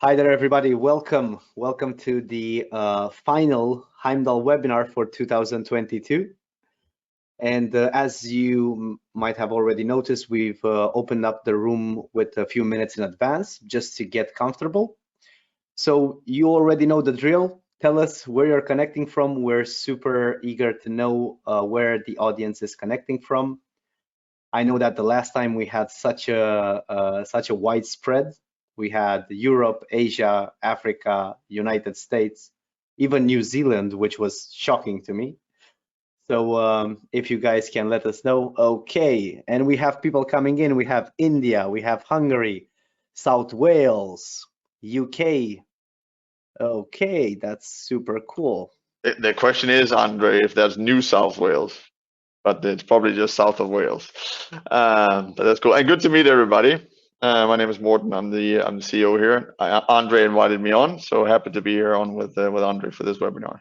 Hi there, everybody. Welcome. Welcome to the final Heimdal webinar for 2022. And as you might have already noticed, we've opened up the room with a few minutes in advance just to get comfortable. So you already know the drill. Tell us where you're connecting from. We're super eager to know where the audience is connecting from. I know that the last time we had such a widespread. We had Europe, Asia, Africa, United States, even New Zealand, which was shocking to me. So if you guys can let us know, okay. And we have people coming in. We have India, we have Hungary, South Wales, UK. Okay, that's super cool. The question is, Andre, if that's New South Wales, but it's probably just south of Wales. But that's cool. And good to meet everybody. My name is Morten. I'm the CEO here. Andre invited me on, so happy to be here on with Andre for this webinar.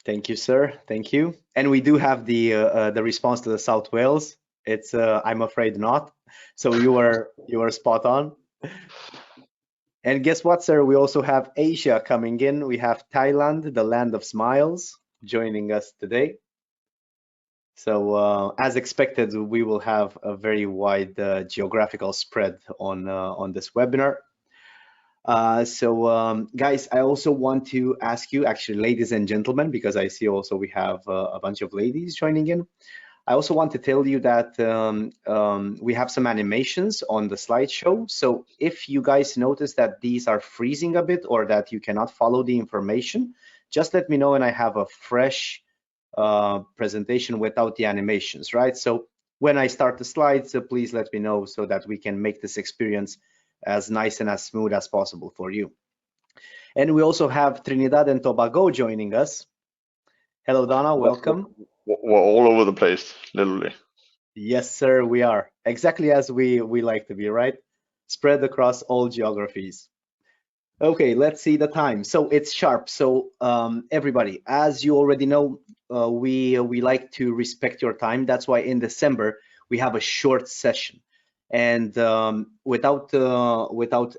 Thank you, sir. Thank you. And we do have the response to the South Wales. It's I'm afraid not. So you are spot on. And guess what, sir? We also have Asia coming in. We have Thailand, the land of smiles, joining us today. So as expected, we will have a very wide geographical spread on this webinar. Guys, I also want to ask you, actually, ladies and gentlemen, because I see also we have a bunch of ladies joining in. I also want to tell you that we have some animations on the slideshow. So if you guys notice that these are freezing a bit or that you cannot follow the information, just let me know and I have a fresh presentation without the animations, right? So when I start the slides, please let me know so that we can make this experience as nice and as smooth as possible for you. And we also have Trinidad and Tobago joining us. Hello, Donna, welcome. We're all over the place, literally. Yes, sir, we are. Exactly as we like to be, right? Spread across all geographies. Okay, let's see the time. So it's sharp. So everybody, as you already know, we like to respect your time. That's why in December, we have a short session. And without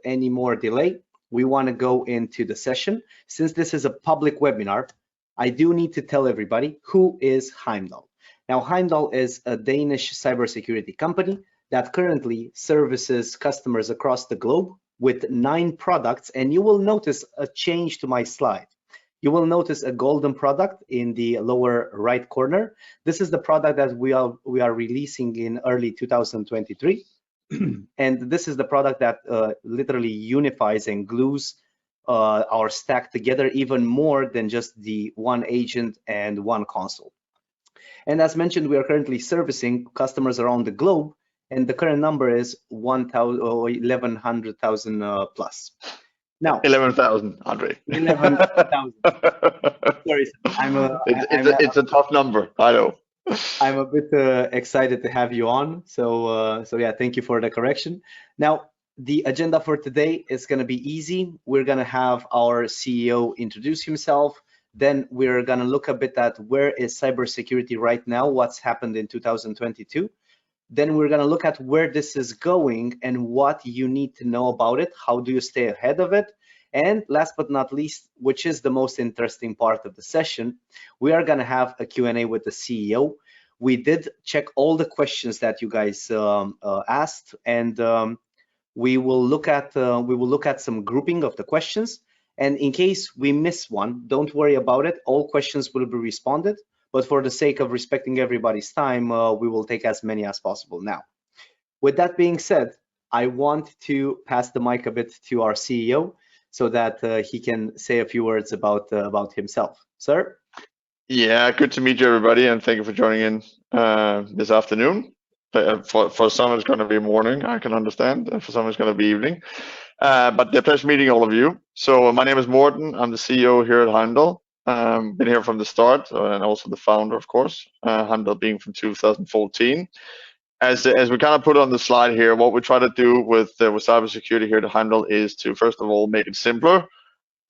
any more delay, we want to go into the session. Since this is a public webinar, I do need to tell everybody who is Heimdal. Now, Heimdal is a Danish cybersecurity company that currently services customers across the globe with 9 products, and you will notice a change to my slide. You will notice a golden product in the lower right corner. This is the product that we are releasing in early 2023. And this is the product that literally unifies and glues our stack together even more than just the one agent and one console. And as mentioned, we are currently servicing customers around the globe, and the current number is 1,100,000 plus. Now 11,000, Andre. 11,000. Sorry, it's a tough number, I know. I'm a bit excited to have you on. So yeah, thank you for the correction. Now, the agenda for today is going to be easy. We're going to have our CEO introduce himself. Then we're going to look a bit at where is cybersecurity right now, what's happened in 2022. Then we're going to look at where this is going and what you need to know about it. How do you stay ahead of it? And last but not least, which is the most interesting part of the session, we are going to have a Q&A with the CEO. We did check all the questions that you guys asked, and we will look at some grouping of the questions. And in case we miss one, don't worry about it. All questions will be responded. But for the sake of respecting everybody's time, we will take as many as possible now. With that being said, I want to pass the mic a bit to our CEO so that he can say a few words about himself. Sir? Yeah, good to meet you, everybody, and thank you for joining in this afternoon. For some, it's going to be morning, I can understand. For some, it's going to be evening. But a pleasure meeting all of you. So my name is Morten. I'm the CEO here at Heimdal. Been here from the start, and also the founder, of course. Heimdal being from 2014. As we kind of put on the slide here, what we try to do with cybersecurity here at Heimdal is to first of all make it simpler.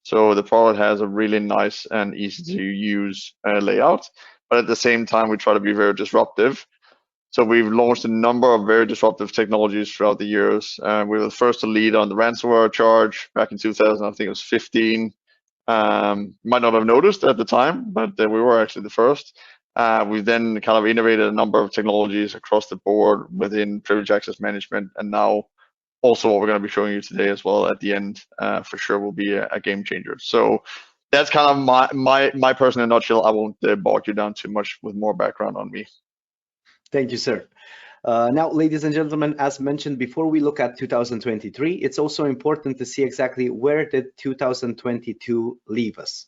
So the product has a really nice and easy to use layout, but at the same time we try to be very disruptive. So we've launched a number of very disruptive technologies throughout the years. We were the first to lead on the ransomware charge back in 2000. I think it was 15. Might not have noticed at the time, but we were actually the first. We've then kind of innovated a number of technologies across the board within privileged access management, and now also what we're going to be showing you today as well at the end, for sure, will be a game changer. So that's kind of my person in a nutshell. I won't bog you down too much with more background on me. Thank you, sir. Now, ladies and gentlemen, as mentioned, before we look at 2023, it's also important to see exactly where did 2022 leave us.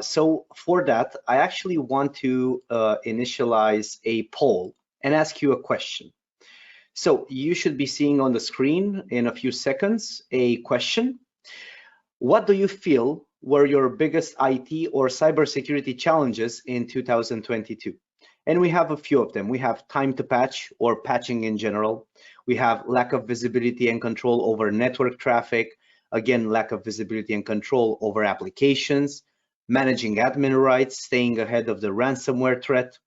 So for that, I actually want to initialize a poll and ask you a question. So you should be seeing on the screen in a few seconds a question. What do you feel were your biggest IT or cybersecurity challenges in 2022? And we have a few of them. We have time to patch or patching in general. We have lack of visibility and control over network traffic. Again, lack of visibility and control over applications, managing admin rights, staying ahead of the ransomware threat.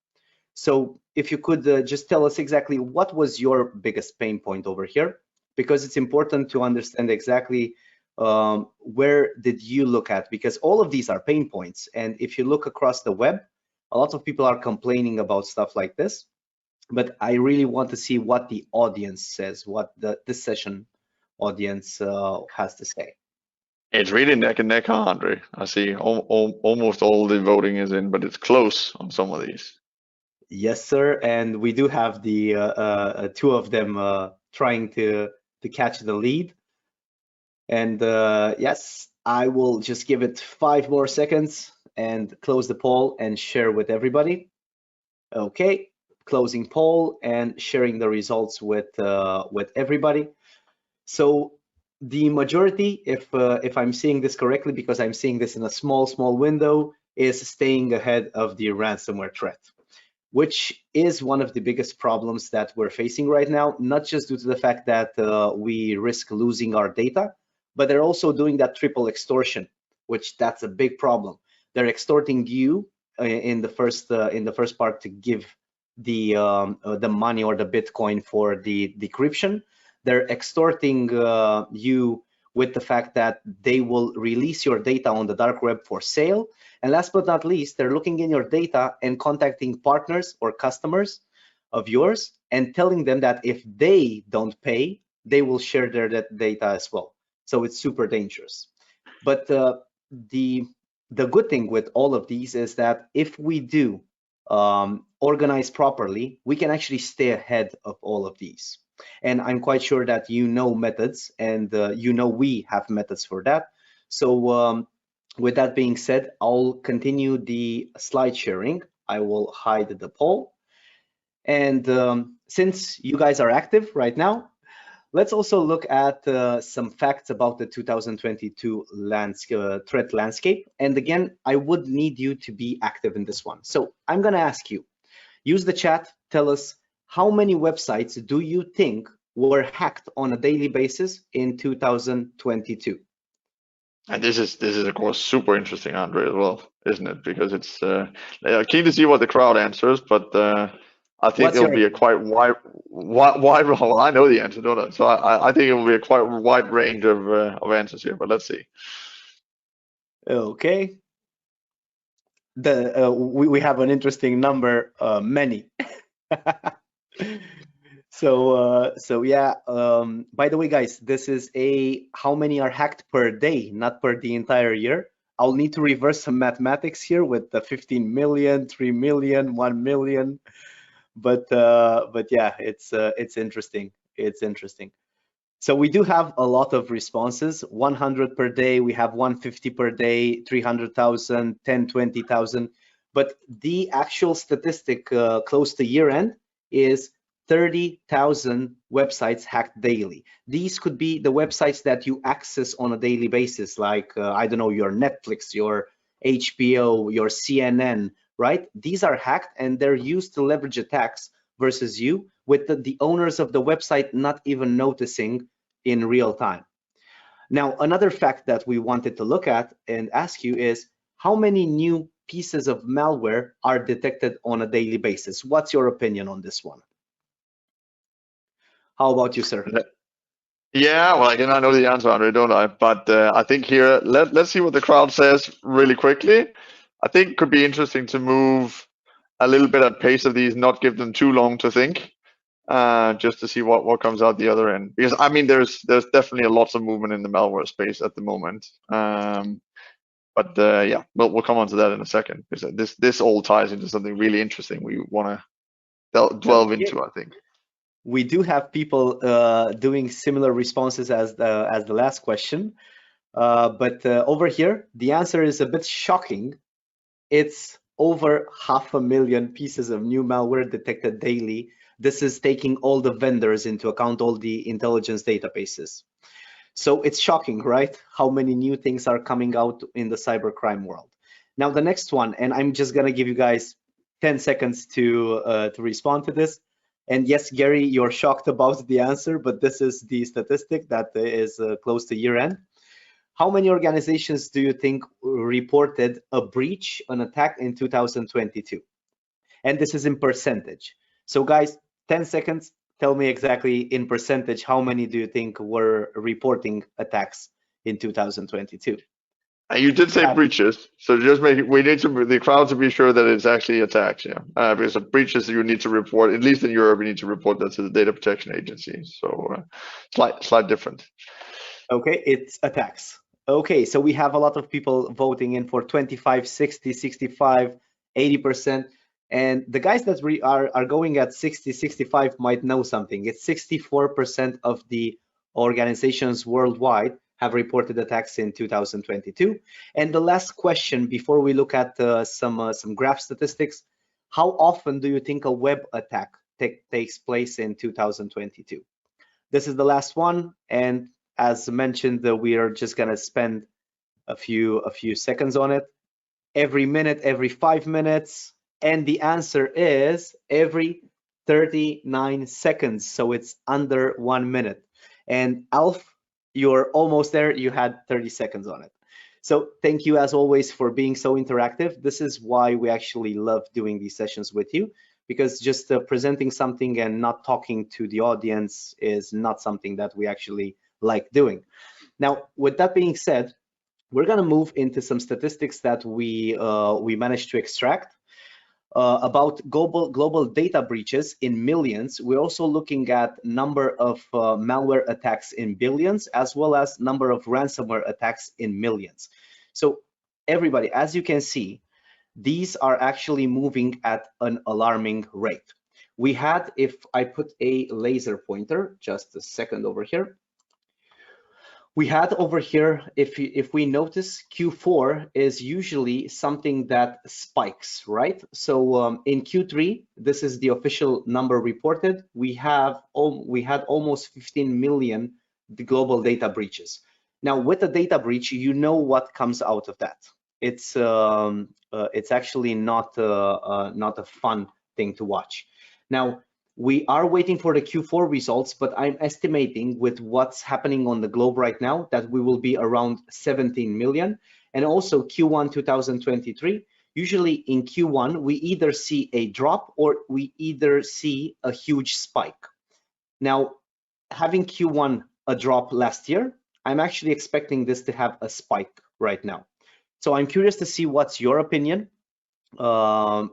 So if you could just tell us exactly what was your biggest pain point over here, because it's important to understand exactly where did you look at, because all of these are pain points. And if you look across the web, a lot of people are complaining about stuff like this, but I really want to see what the audience says, what this session audience has to say. It's really neck and neck, huh, Andre? I see almost all the voting is in, but it's close on some of these. Yes, sir, and we do have the two of them trying to catch the lead. And yes, I will just give it 5 more seconds and close the poll and share with everybody. Okay, closing poll and sharing the results with everybody. So the majority, if I'm seeing this correctly, because I'm seeing this in a small window, is staying ahead of the ransomware threat, which is one of the biggest problems that we're facing right now, not just due to the fact that we risk losing our data, but they're also doing that triple extortion, which that's a big problem. They're extorting you in the first part to give the money or the Bitcoin for the decryption. They're extorting you with the fact that they will release your data on the dark web for sale. And last but not least, they're looking in your data and contacting partners or customers of yours and telling them that if they don't pay, they will share their data as well. So it's super dangerous. But the good thing with all of these is that if we do organize properly, we can actually stay ahead of all of these. And I'm quite sure that you know methods, and you know we have methods for that. So with that being said, I'll continue the slide sharing. I will hide the poll. And since you guys are active right now, let's also look at some facts about the 2022 threat landscape. And again, I would need you to be active in this one. So I'm going to ask you, use the chat, tell us how many websites do you think were hacked on a daily basis in 2022? And this is of course super interesting, Andre, as well, isn't it? Because it's keen to see what the crowd answers, but I think it'll be a quite wide. Well, I know the answer, don't I? So I think it will be a quite wide range of answers here. But let's see. Okay. We have an interesting number, many. So yeah. By the way, guys, this is how many are hacked per day, not per the entire year. I'll need to reverse some mathematics here with the 15 million, 3 million, 1 million. But yeah, it's interesting. It's interesting. So we do have a lot of responses. 100 per day. We have 150 per day. 300,000, 10, 20,000. But the actual statistic close to year end is 30,000 websites hacked daily. These could be the websites that you access on a daily basis, like I don't know, your Netflix, your HBO, your CNN, right? These are hacked and they're used to leverage attacks versus you, with the owners of the website not even noticing in real time. Now, another fact that we wanted to look at and ask you is how many new pieces of malware are detected on a daily basis? What's your opinion on this one? How about you, sir? Yeah, well, I cannot know the answer, Andre, don't I? But I think here, let's see what the crowd says really quickly. I think it could be interesting to move a little bit at pace of these, not give them too long to think, just to see what comes out the other end. Because I mean, there's definitely a lots of movement in the malware space at the moment. But yeah, we'll come on to that in a second, because this all ties into something really interesting we want to delve into, I think. We do have people doing similar responses as the last question, but over here the answer is a bit shocking. It's over 500,000 pieces of new malware detected daily. This is taking all the vendors into account, all the intelligence databases. So it's shocking, right? How many new things are coming out in the cybercrime world. Now the next one, and I'm just gonna give you guys 10 seconds to respond to this. And yes, Gary, you're shocked about the answer, but this is the statistic that is close to year end. How many organizations do you think reported a breach, an attack in 2022? And this is in percentage. So guys, 10 seconds, tell me exactly in percentage, how many do you think were reporting attacks in 2022? And you did say breaches, so just we need the crowd to be sure that it's actually attacks, yeah. Because of breaches you need to report, at least in Europe, you need to report that to the data protection agency. So slight different. Okay, it's attacks. Okay, so we have a lot of people voting in for 25, 60, 65, 80%. And the guys that are going at 60, 65 might know something. It's 64% of the organizations worldwide have reported attacks in 2022. And the last question before we look at some graph statistics, how often do you think a web attack takes place in 2022? This is the last one, and as mentioned, we are just gonna spend a few seconds on it. Every minute, every 5 minutes, and the answer is every 39 seconds. So it's under 1 minute. And Alf, you're almost there. You had 30 seconds on it. So thank you as always for being so interactive. This is why we actually love doing these sessions with you, because just presenting something and not talking to the audience is not something that we actually like doing. Now, with that being said, we're going to move into some statistics that we managed to extract about global data breaches in millions. We're also looking at number of malware attacks in billions, as well as number of ransomware attacks in millions. So everybody, as you can see, these are actually moving at an alarming rate. We had, if I put a laser pointer, just a second over here, we had over here, if we notice, Q4 is usually something that spikes, right? So in Q3, this is the official number reported. We had almost 15 million global data breaches. Now, with a data breach, you know what comes out of that. It's actually not a fun thing to watch. Now, we are waiting for the Q4 results, but I'm estimating with what's happening on the globe right now that we will be around 17 million. And also Q1 2023, usually in Q1, we either see a drop or we either see a huge spike. Now, having Q1 a drop last year, I'm actually expecting this to have a spike right now. So I'm curious to see what's your opinion in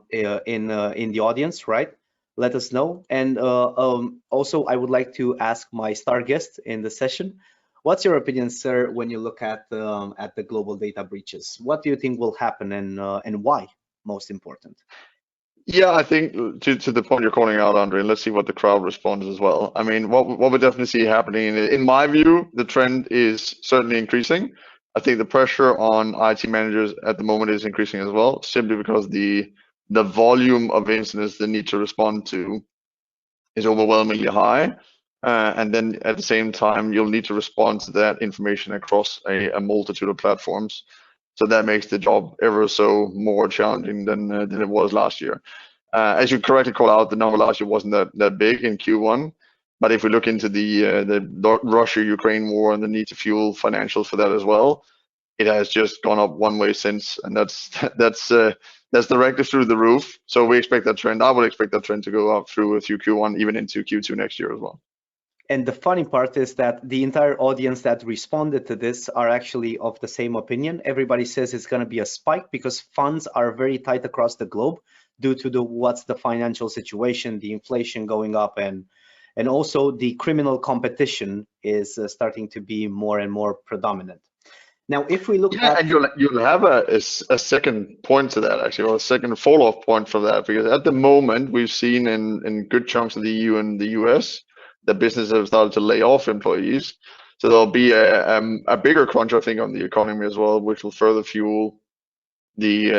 the audience, right? Let us know. And also, I would like to ask my star guest in the session, what's your opinion, sir, when you look at the global data breaches? What do you think will happen, and why, most important? Yeah, I think to the point you're calling out, Andre, let's see what the crowd responds as well. I mean, what we definitely see happening, in my view, the trend is certainly increasing. I think the pressure on IT managers at the moment is increasing as well, simply because the volume of incidents they need to respond to is overwhelmingly high. And then at the same time, you'll need to respond to that information across a multitude of platforms. So that makes the job ever so more challenging than it was last year. As you correctly call out, the number last year wasn't that big in Q1. But if we look into the Russia-Ukraine war and the need to fuel financials for that as well, it has just gone up one way since, and that's directly through the roof. So we expect that trend. I would expect that trend to go up through Q1, even into Q2 next year as well. And the funny part is that the entire audience that responded to this are actually of the same opinion. Everybody says it's going to be a spike because funds are very tight across the globe due to what's the financial situation, the inflation going up, and also the criminal competition is starting to be more and more predominant. Now, if we look at, and you'll have a second point to that actually, or a second follow-up point from that, because at the moment we've seen in good chunks of the EU and the US that businesses have started to lay off employees. So there'll be a bigger crunch, I think, on the economy as well, which will further fuel the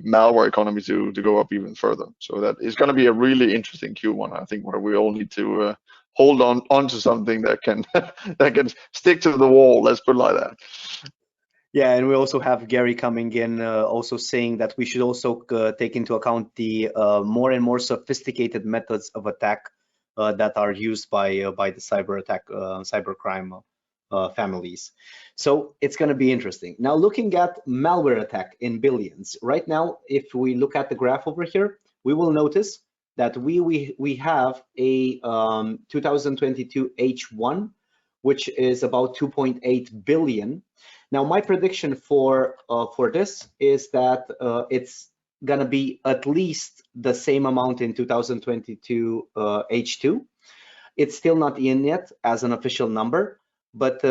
malware economy to go up even further. So that is going to be a really interesting Q1, I think, where we all need to hold on to something that can that can stick to the wall. Let's put it like that. Yeah, and we also have Gary coming in, also saying that we should also take into account the more and more sophisticated methods of attack that are used by the cybercrime families. So it's going to be interesting. Now, looking at malware attack in billions, right now, if we look at the graph over here, we will notice that we have a 2022 H1, which is about 2.8 billion. Now, my prediction for this is that it's gonna be at least the same amount in 2022 H2. It's still not in yet as an official number, but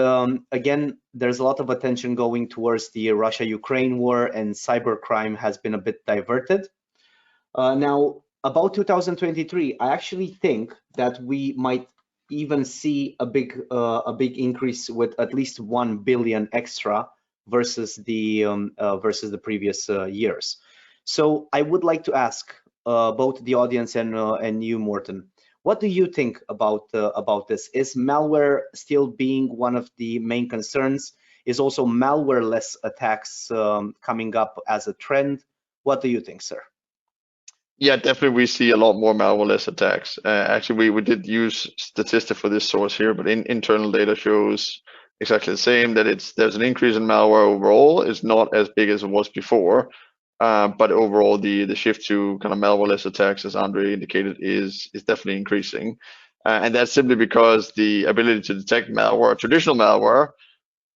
again, there's a lot of attention going towards the Russia-Ukraine war, and cybercrime has been a bit diverted. Now, about 2023, I actually think that we might even see a big increase with at least 1 billion extra versus the previous years. So I would like to ask both the audience and you, Morten, what do you think about this? Is malware still being one of the main concerns? Is also malware-less attacks coming up as a trend? What do you think, sir? Yeah, definitely we see a lot more malware-less attacks. Actually, we did use statistics for this source here, but internal data shows exactly the same, that there's an increase in malware overall. It's not as big as it was before, but overall the shift to kind of malware-less attacks, as Andre indicated, is definitely increasing. And that's simply because the ability to detect malware, traditional malware,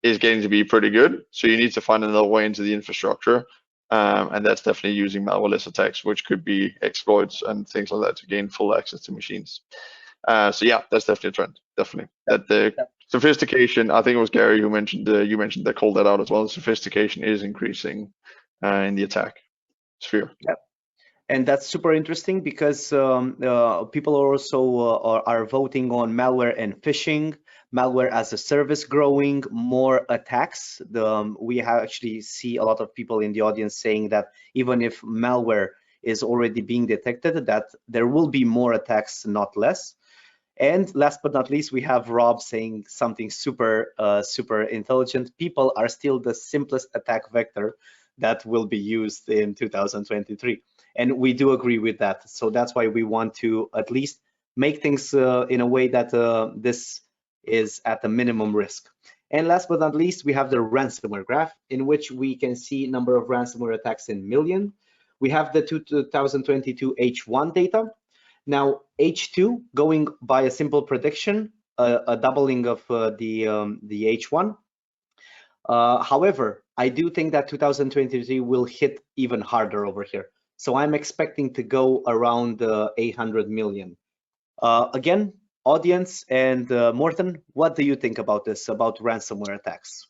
is getting to be pretty good. So you need to find another way into the infrastructure. And that's definitely using malware-less attacks, which could be exploits and things like that to gain full access to machines. So yeah, that's definitely a trend. Definitely. That the sophistication, I think it was Gary who mentioned, you mentioned that, called that out as well. Sophistication is increasing in the attack sphere. Yep. And that's super interesting because people also are voting on malware and phishing, malware as a service growing, more attacks. We actually see a lot of people in the audience saying that even if malware is already being detected, that there will be more attacks, not less. And last but not least, we have Rob saying something super intelligent. People are still the simplest attack vector that will be used in 2023. And we do agree with that. So that's why we want to at least make things in a way that this is at the minimum risk. And last but not least, we have the ransomware graph, in which we can see number of ransomware attacks in million. We have the 2022 H1 data. Now, H2, going by a simple prediction, a doubling of the H1. However, I do think that 2023 will hit even harder over here. So I'm expecting to go around 800 million. Again, audience and Morten, what do you think about this, about ransomware attacks?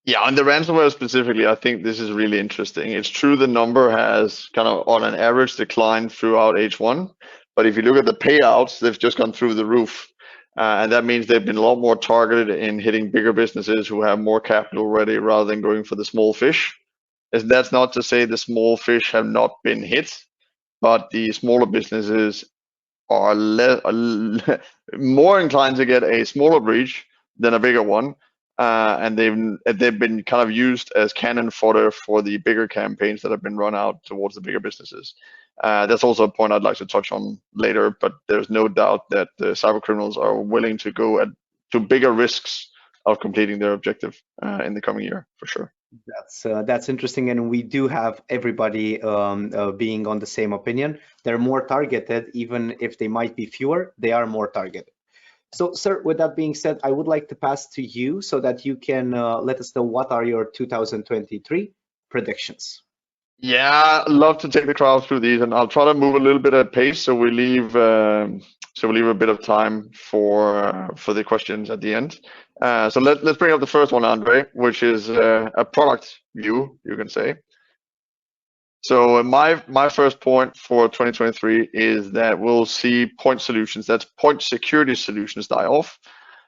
Yeah, on the ransomware specifically, I think this is really interesting. It's true the number has kind of on an average declined throughout H1, but if you look at the payouts, they've just gone through the roof. And that means they've been a lot more targeted in hitting bigger businesses who have more capital ready rather than going for the small fish. And that's not to say the small fish have not been hit, but the smaller businesses are more inclined to get a smaller breach than a bigger one. And they've been kind of used as cannon fodder for the bigger campaigns that have been run out towards the bigger businesses. That's also a point I'd like to touch on later, but there's no doubt that the cyber criminals are willing to go to bigger risks of completing their objective in the coming year, for sure. That's interesting, and we do have everybody being on the same opinion. They're more targeted, even if they might be fewer, they are more targeted. So, sir, with that being said, I would like to pass to you so that you can let us know what are your 2023 predictions. Yeah, I'd love to take the crowd through these, and I'll try to move a little bit at pace so we leave a bit of time for the questions at the end. So let's bring up the first one, Andre, which is a product view, you can say. So my first point for 2023 is that we'll see point solutions, that's point security solutions, die off.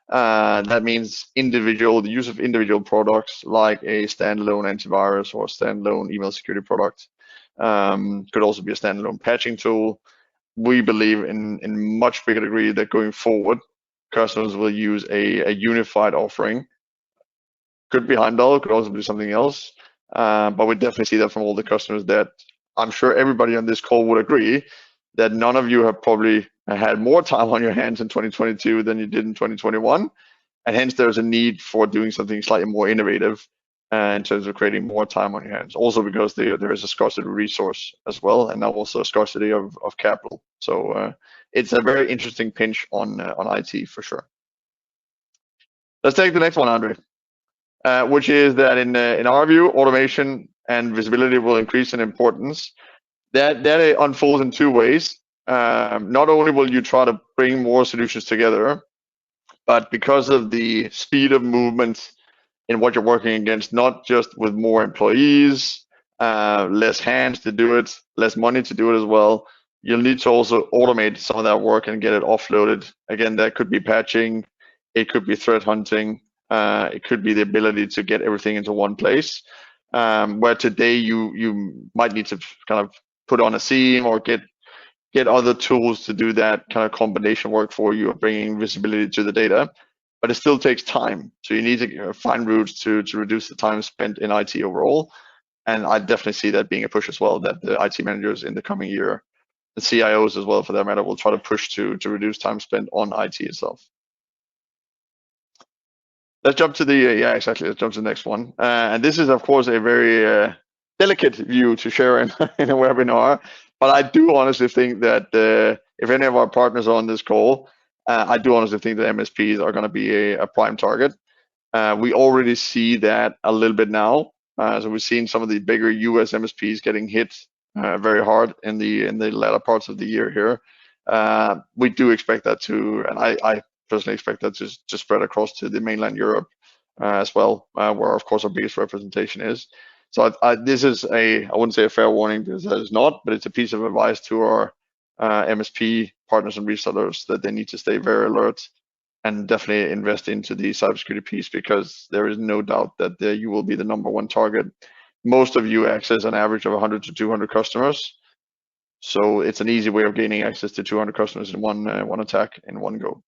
That means the use of individual products like a standalone antivirus or standalone email security product. Could also be a standalone patching tool. We believe in much bigger degree that going forward, customers will use a unified offering. Could be Heimdal, could also be something else. But we definitely see that from all the customers that I'm sure everybody on this call would agree that none of you have probably had more time on your hands in 2022 than you did in 2021. And hence there's a need for doing something slightly more innovative in terms of creating more time on your hands. Also because there is a scarcity of resource as well, and now also a scarcity of capital. So it's a very interesting pinch on IT for sure. Let's take the next one, Andre. Which is that in our view, automation and visibility will increase in importance. That unfolds in two ways. Not only will you try to bring more solutions together, but because of the speed of movement in what you're working against, not just with more employees, less hands to do it, less money to do it as well, you'll need to also automate some of that work and get it offloaded. Again, that could be patching, it could be threat hunting, it could be the ability to get everything into one place. Where today you might need to kind of put on a SIEM or get other tools to do that kind of combination work for you of bringing visibility to the data, but it still takes time. So you need to find routes to reduce the time spent in IT overall. And I definitely see that being a push as well, that the IT managers in the coming year, the CIOs as well for that matter, will try to push to reduce time spent on IT itself. Let's jump to let's jump to the next one. And this is, of course, a very delicate view to share in a webinar. But I do honestly think that if any of our partners are on this call, I do honestly think that MSPs are going to be a prime target. We already see that a little bit now. So we've seen some of the bigger US MSPs getting hit very hard in the latter parts of the year here. We do expect that to, and I personally expect that to spread across to the mainland Europe as well, where of course our biggest representation is. So this is I wouldn't say a fair warning because that is not, but it's a piece of advice to our MSP partners and resellers that they need to stay very alert and definitely invest into the cybersecurity piece, because there is no doubt that you will be the #1 target. Most of you access an average of 100 to 200 customers. So it's an easy way of gaining access to 200 customers in one attack in one go.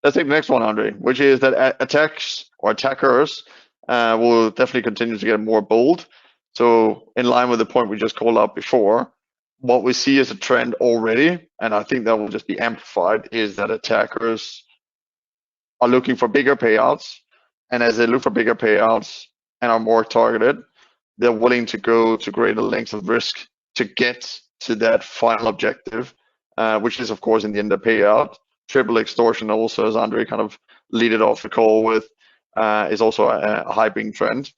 Let's take the next one, Andre, which is that attacks or attackers will definitely continue to get more bold. So in line with the point we just called out before, what we see as a trend already, and I think that will just be amplified, is that attackers are looking for bigger payouts. And as they look for bigger payouts and are more targeted, they're willing to go to greater lengths of risk to get to that final objective, which is, of course, in the end, the payout. Triple extortion also, as Andre kind of lead it off the call with, is also a hyping trend.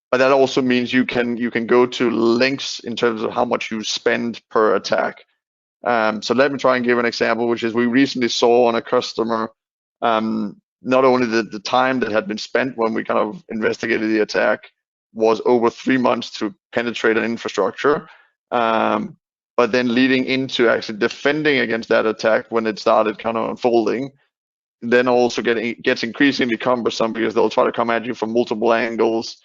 But that also means you can go to lengths in terms of how much you spend per attack. So let me try and give an example, which is we recently saw on a customer, not only the time that had been spent when we kind of investigated the attack was over 3 months to penetrate an infrastructure, but then leading into actually defending against that attack when it started kind of unfolding, then also gets increasingly cumbersome because they'll try to come at you from multiple angles.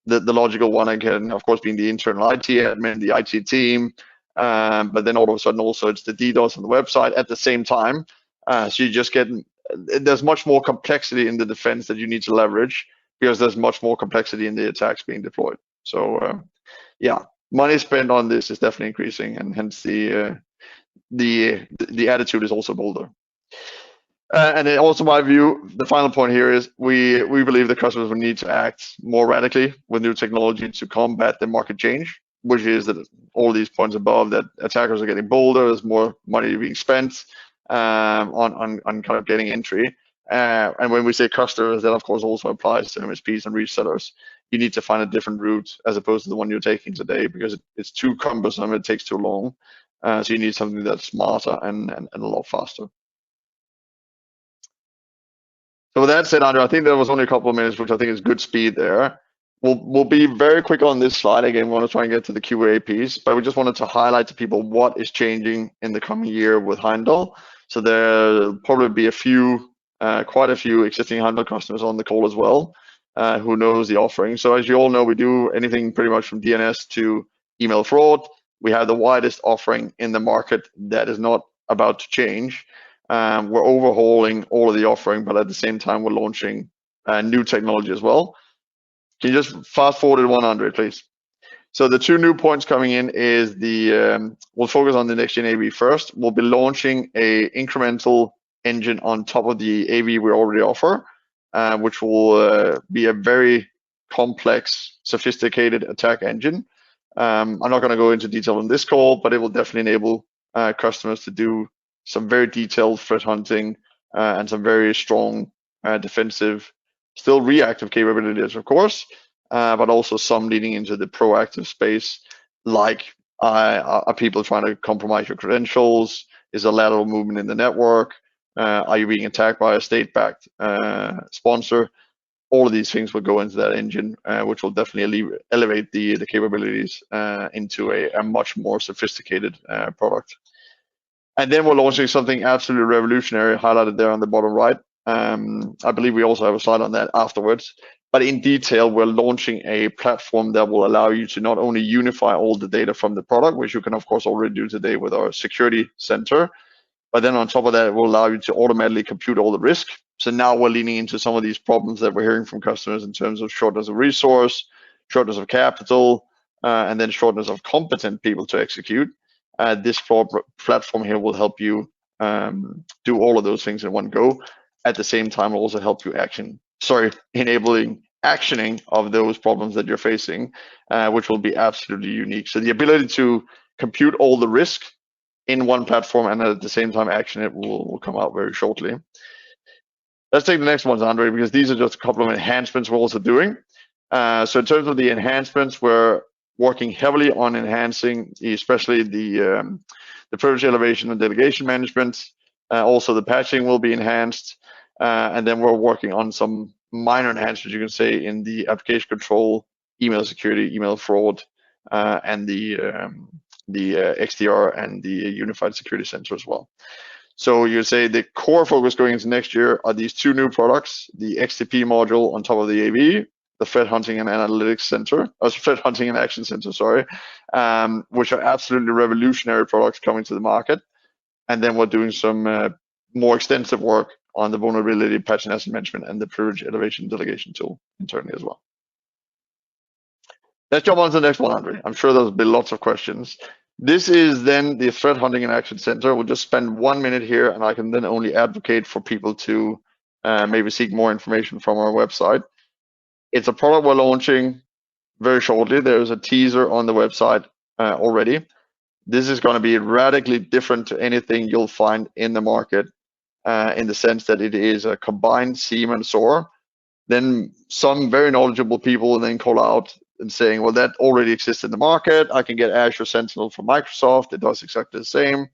The logical one again, of course, being the internal IT admin, the IT team, but then all of a sudden also it's the DDoS on the website at the same time. So you just there's much more complexity in the defense that you need to leverage because there's much more complexity in the attacks being deployed. So yeah, money spent on this is definitely increasing, and hence the attitude is also bolder. And then also my view, the final point here is we believe the customers will need to act more radically with new technology to combat the market change, which is that all these points above, that attackers are getting bolder, there's more money being spent on kind of getting entry. And when we say customers, that of course also applies to MSPs and resellers. You need to find a different route as opposed to the one you're taking today, because it's too cumbersome, it takes too long. So you need something that's smarter and a lot faster. So with that said, Andrew, I think there was only a couple of minutes, which I think is good speed there. We'll be very quick on this slide. Again, we want to try and get to the QA piece, but we just wanted to highlight to people what is changing in the coming year with Heimdal. So there'll probably be quite a few existing Heimdal customers on the call as well, who knows the offering. So as you all know, we do anything pretty much from DNS to email fraud. We have the widest offering in the market that is not about to change. We're overhauling all of the offering, but at the same time, we're launching new technology as well. Can you just fast forward to 100, please? So the two new points coming in is we'll focus on the next gen AV first. We'll be launching a incremental engine on top of the AV we already offer, which will be a very complex, sophisticated attack engine. I'm not going to go into detail on this call, but it will definitely enable customers to do some very detailed threat hunting and some very strong defensive, still reactive capabilities, of course, but also some leading into the proactive space, like are people trying to compromise your credentials? Is a lateral movement in the network? Are you being attacked by a state-backed sponsor? All of these things will go into that engine, which will definitely elevate the capabilities into a much more sophisticated product. And then we're launching something absolutely revolutionary, highlighted there on the bottom right. I believe we also have a slide on that afterwards. But in detail, we're launching a platform that will allow you to not only unify all the data from the product, which you can of course already do today with our security center, but then on top of that, it will allow you to automatically compute all the risk. So now we're leaning into some of these problems that we're hearing from customers in terms of shortness of resource, shortness of capital, and then shortness of competent people to execute. This platform here will help you do all of those things in one go. At the same time, will also help you enabling actioning of those problems that you're facing, which will be absolutely unique. So the ability to compute all the risk in one platform and at the same time action it will come out very shortly. Let's take the next ones, Andre, because these are just a couple of enhancements we're also doing. So in terms of the enhancements, we're working heavily on enhancing especially the privilege elevation and delegation management. Also the patching will be enhanced. And then we're working on some minor enhancements, you can say, in the application control, email security, email fraud, and the XDR and the unified security center as well. So you say the core focus going into next year are these two new products, the XTP module on top of the AV, the threat hunting and analytics center, threat hunting and action center, sorry, which are absolutely revolutionary products coming to the market. And then we're doing some more extensive work on the vulnerability patch and asset management and the privilege elevation delegation tool internally as well. Let's jump on to the next one, Andre. I'm sure there'll be lots of questions. This is then the threat hunting and action center. We'll just spend 1 minute here, and I can then only advocate for people to maybe seek more information from our website. It's a product we're launching very shortly. There's a teaser on the website already. This is going to be radically different to anything you'll find in the market, in the sense that it is a combined SIEM and SOAR. Then some very knowledgeable people will then call out and saying, well, that already exists in the market. I can get Azure Sentinel from Microsoft. It does exactly the same.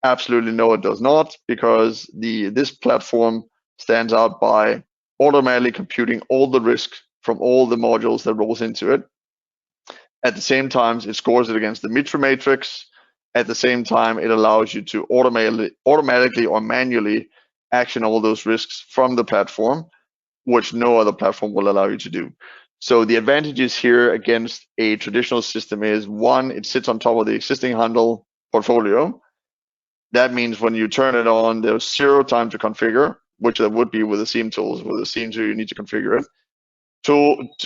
Absolutely no, it does not, because this platform stands out by automatically computing all the risk from all the modules that rolls into it. At the same time, it scores it against the MITRE matrix. At the same time, it allows you to automatically or manually action all those risks from the platform, which no other platform will allow you to do. So the advantages here against a traditional system is, one, it sits on top of the existing Heimdal portfolio. That means when you turn it on, there's 0 time to configure, which there would be with the SIEM tools. With the SIEM tool, you need to configure it.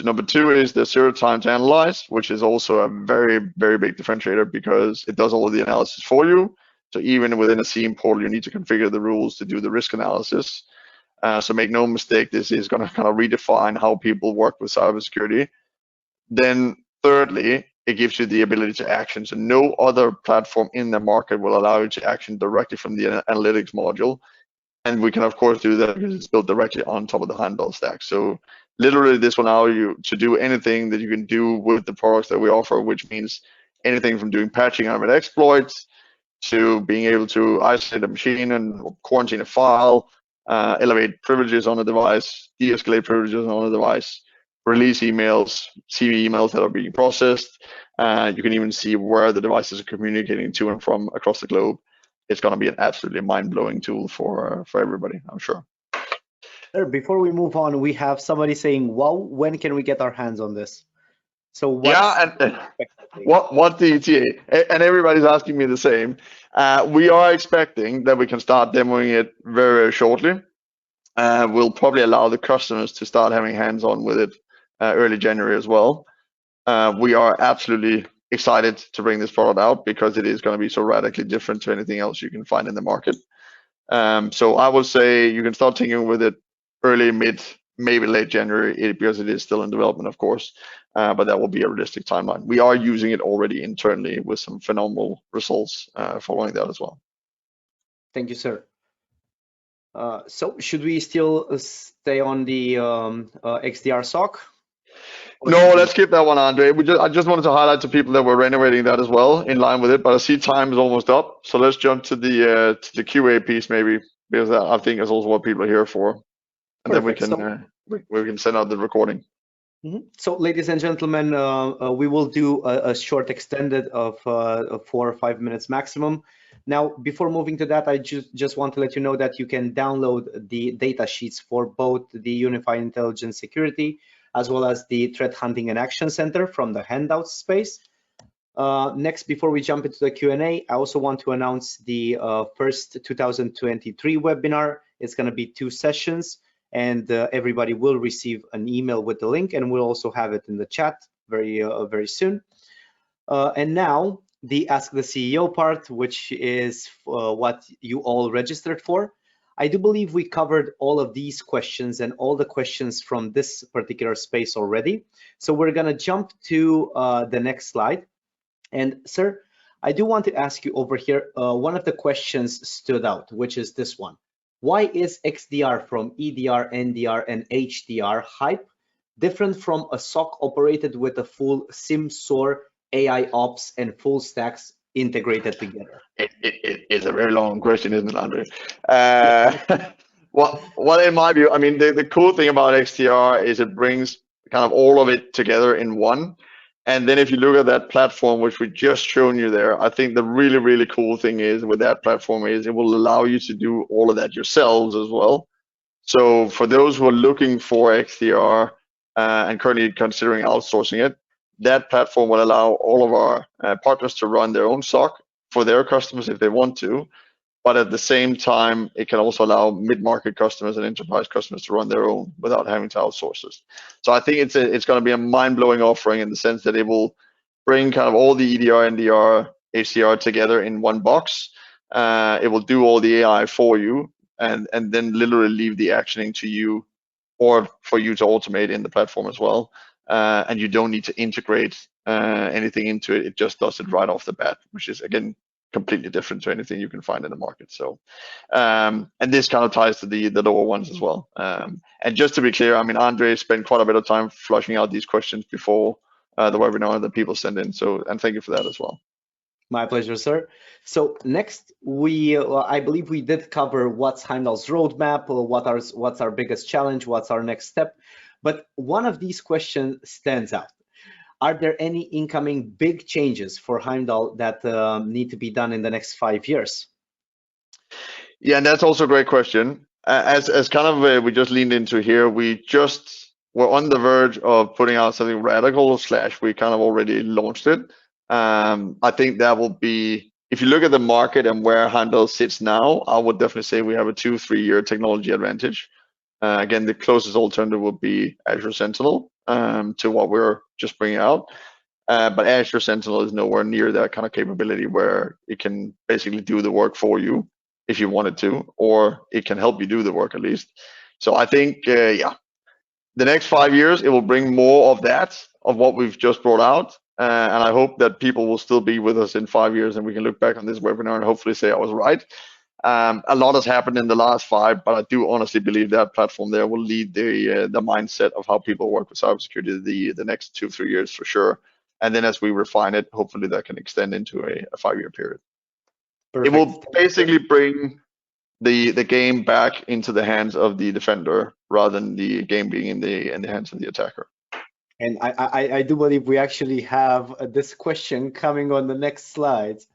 Number 2 is the 0 time to analyze, which is also a very, very big differentiator because it does all of the analysis for you. So even within a SIEM portal, you need to configure the rules to do the risk analysis. So make no mistake, this is going to kind of redefine how people work with cybersecurity. Then thirdly, it gives you the ability to action. So no other platform in the market will allow you to action directly from the analytics module. And we can of course do that because it's built directly on top of the Heimdal stack. So literally this will allow you to do anything that you can do with the products that we offer, which means anything from doing patching on exploits to being able to isolate a machine and quarantine a file, elevate privileges on a device, de-escalate privileges on a device, release emails, see emails that are being processed. You can even see where the devices are communicating to and from across the globe. It's going to be an absolutely mind-blowing tool for everybody, I'm sure. Before we move on, we have somebody saying, "Wow, when can we get our hands on this?" So yeah, and what the ETA? And everybody's asking me the same. We are expecting that we can start demoing it very, very shortly. We'll probably allow the customers to start having hands-on with it early January as well. We are absolutely excited to bring this product out because it is going to be so radically different to anything else you can find in the market. So I would say you can start tinkering with it early, mid, maybe late January, because it is still in development, of course, but that will be a realistic timeline. We are using it already internally with some phenomenal results following that as well. Thank you, sir. So should we still stay on the XDR SOC? No, let's skip that one, Andre. I just wanted to highlight to people that we're renovating that as well in line with it, but I see time is almost up. So let's jump to the QA piece maybe, because I think that's also what people are here for. And Perfect. then we can send out the recording. So, ladies and gentlemen, we will do a short extended of 4 or 5 minutes maximum. Now, before moving to that, I just want to let you know that you can download the data sheets for both the Unified Intelligence Security as well as the Threat Hunting and Action Center from the handouts space. Next, before we jump into the Q&A, I also want to announce the first 2023 webinar. It's going to be 2 sessions. And everybody will receive an email with the link, and we'll also have it in the chat very soon. And now the Ask the CEO part, which is what you all registered for. I do believe we covered all of these questions and all the questions from this particular space already. So we're gonna jump to the next slide. And sir, I do want to ask you over here, one of the questions stood out, which is this one. Why is XDR from EDR, NDR, and HDR hype different from a SOC operated with a full SIM, SOAR, AI ops, and full stacks integrated together? It is a very long question, isn't it, Andre? Well, in my view, I mean, the cool thing about XDR is it brings kind of all of it together in one. And then if you look at that platform, which we just shown you there, I think the really, really cool thing is with that platform is it will allow you to do all of that yourselves as well. So for those who are looking for XDR and currently considering outsourcing it, that platform will allow all of our partners to run their own SOC for their customers if they want to. But at the same time, it can also allow mid-market customers and enterprise customers to run their own without having to outsource it. So I think it's going to be a mind-blowing offering in the sense that it will bring kind of all the EDR, NDR, HDR together in one box. It will do all the AI for you and then literally leave the actioning to you or for you to automate in the platform as well. And you don't need to integrate anything into it. It just does it right off the bat, which is, again, completely different to anything you can find in the market. So, and this kind of ties to the lower ones as well. And just to be clear, I mean, Andre spent quite a bit of time flushing out these questions before the webinar that people send in. So, and thank you for that as well. My pleasure, sir. So next, I believe we did cover what's Heimdal's roadmap, what's our biggest challenge, what's our next step. But one of these questions stands out. Are there any incoming big changes for Heimdal that need to be done in the next 5 years? Yeah, and that's also a great question. As kind of we just leaned into here, we're on the verge of putting out something radical / we kind of already launched it. I think that will be, if you look at the market and where Heimdal sits now, I would definitely say we have a 2-3 year technology advantage. Again, the closest alternative would be Azure Sentinel to what we're just bringing out. But Azure Sentinel is nowhere near that kind of capability where it can basically do the work for you if you wanted to, or it can help you do the work at least. So I think, yeah, the next 5 years, it will bring more of that, of what we've just brought out. And I hope that people will still be with us in 5 years and we can look back on this webinar and hopefully say I was right. A lot has happened in the last 5, but I do honestly believe that platform there will lead the mindset of how people work with cybersecurity the next 2-3 years for sure. And then as we refine it, hopefully that can extend into a 5-year period. Perfect. It will basically bring the game back into the hands of the defender rather than the game being in the hands of the attacker. And I do believe we actually have this question coming on the next slides.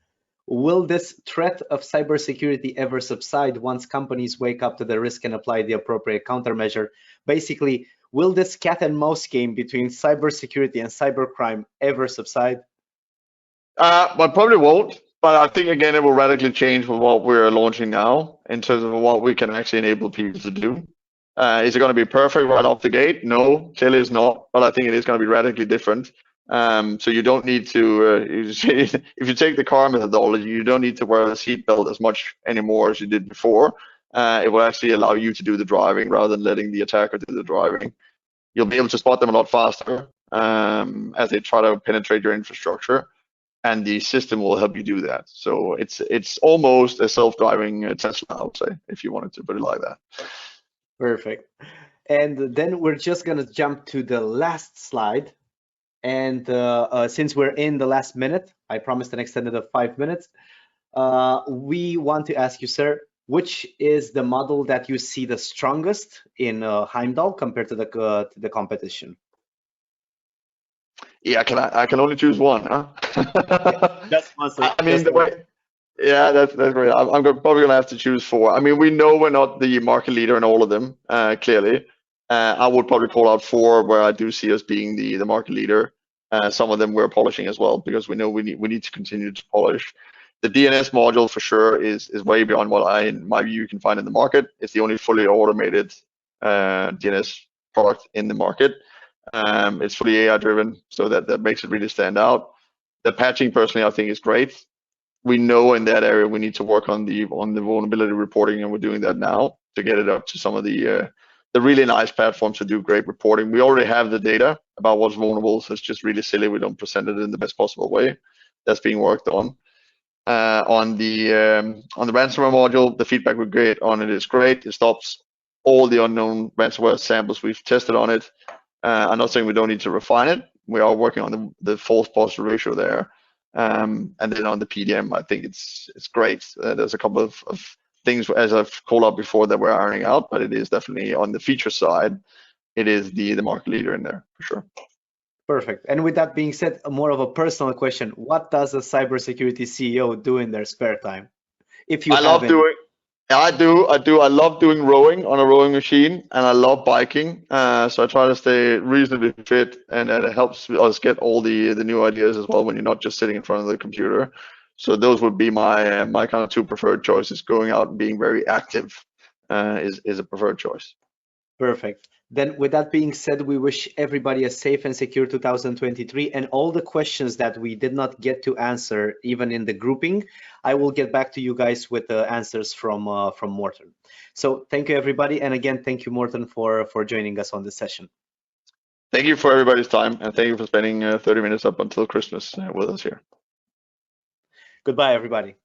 Will this threat of cybersecurity ever subside once companies wake up to the risk and apply the appropriate countermeasure? Basically, will this cat and mouse game between cybersecurity and cybercrime ever subside? Well, probably won't. But I think, again, it will radically change with what we're launching now in terms of what we can actually enable people to do. Is it going to be perfect right off the gate? No, clearly it's not. But I think it is going to be radically different. So you don't need to, if you take the car methodology, you don't need to wear a seatbelt as much anymore as you did before. It will actually allow you to do the driving rather than letting the attacker do the driving. You'll be able to spot them a lot faster as they try to penetrate your infrastructure. And the system will help you do that. So it's almost a self-driving Tesla, I would say, if you wanted to put it like that. Perfect. And then we're just gonna jump to the last slide. And since we're in the last minute, I promised an extended of 5 minutes. We want to ask you, sir, which is the model that you see the strongest in Heimdal compared to the competition? Yeah, I can only choose one, huh? That's awesome. I mean, yeah, that's great. I'm probably gonna have to choose 4. I mean, we know we're not the market leader in all of them, clearly. I would probably call out 4 where I do see us being the market leader. Some of them we're polishing as well because we know we need to continue to polish. The DNS module for sure is way beyond what in my view, you can find in the market. It's the only fully automated DNS product in the market. It's fully AI driven, so that makes it really stand out. The patching, personally, I think is great. We know in that area we need to work on the vulnerability reporting, and we're doing that now to get it up to some of the really nice platforms to do great reporting. We already have the data about what's vulnerable, so it's just really silly we don't present it in the best possible way. That's being worked on. On the ransomware module, the feedback we get on it is great. It stops all the unknown ransomware samples we've tested on it. I'm not saying we don't need to refine it. We are working on the false positive ratio there. And then on the PDM, I think it's great. There's a couple of things, as I've called out before, that we're ironing out, but it is definitely on the feature side, it is the market leader in there for sure. Perfect. And with that being said, more of a personal question: what does a cybersecurity CEO do in their spare time? If you I love doing rowing on a rowing machine, and I love biking. So I try to stay reasonably fit, and it helps us get all the new ideas as well when you're not just sitting in front of the computer. So those would be my kind of 2 preferred choices. Going out and being very active is a preferred choice. Perfect. Then with that being said, we wish everybody a safe and secure 2023, and all the questions that we did not get to answer, even in the grouping, I will get back to you guys with the answers from Morten. So thank you, everybody. And again, thank you, Morten, for joining us on this session. Thank you for everybody's time, and thank you for spending 30 minutes up until Christmas with us here. Goodbye, everybody.